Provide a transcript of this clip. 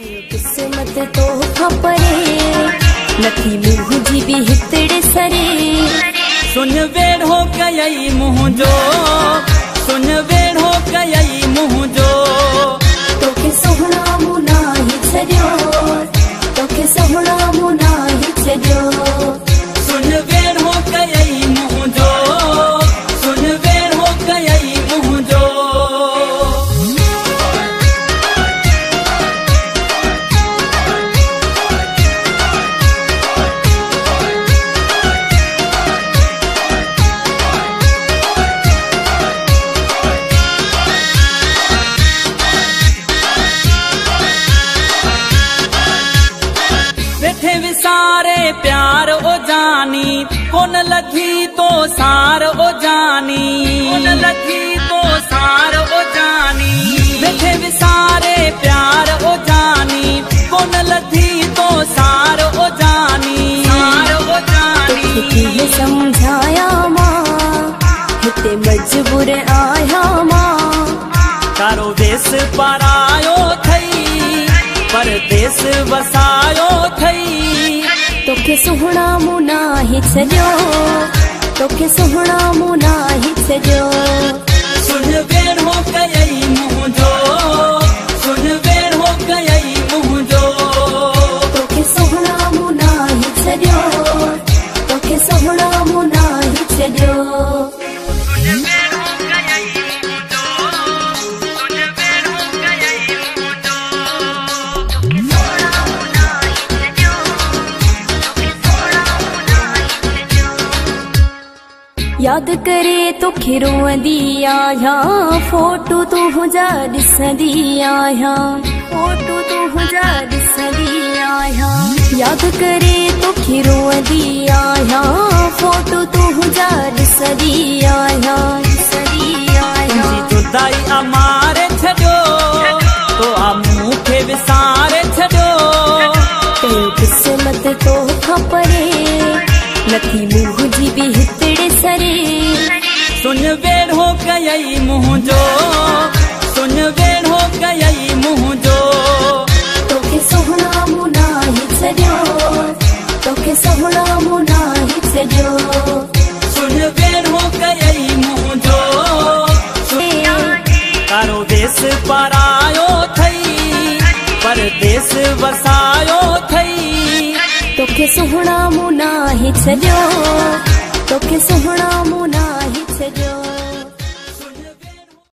किस्मत तो खपरे नथी मुँह जी भी हितड़े सरे सुन वेढ़ो कयई मुँह जो सुन वेढ़ो कयई मुँह जो तोखे सोहना मुना ही छड़ियो तोखे सोहना मुना ही छड़ियो सुन वेढ़ो कयई मुँह जो सुन वेढ़ो कयई मुँह जो सारे प्यार ओ जानी कौन लगी तो सार ओ जानी कौन लगी तो सार ओ जानी बैठे भी सारे प्यार ओ जानी कौन लगी तो सार ओ जानी समझाया माँ हिते मजबूर आया माँ तारो देश परायो थई परदेस वसायो थई तोखे सोहना मुना ही छड़ियो तोखे सोहना मुना ही छड़ियो सुन वेढ़ो कयई मुँह जो सुन वेढ़ो कयई मुँह जो तोखे सोहना मुना ही छड़ियो तोखे सोहना मुना ही छड़ियो याद करे तो रोंदी आया फोटो तू हुजा ॾिसंदी आया फोटो तू हुजा ॾिसंदी आया याद करे तो रोंदी आया फोटो तू हुजा ॾिसंदी आया जुदाई अमारे छॾो तो मूंखे विसारे छॾो किस्मत तो खपरे नथी मुँह जी भी हितड़े सरे सुन वेढ़ो कयई मुँह जो सुन वेढ़ो कयई मुँह जो तोखे सोहना मुना ही छड़ियो तोखे सोहना मुना ही छड़ियो सुन वेढ़ो कयई मुँह जो तारो देश परायो थई परदेस वसायो थई तोखे सोहना मुना ही छड़ियो तोखे सोहना मुना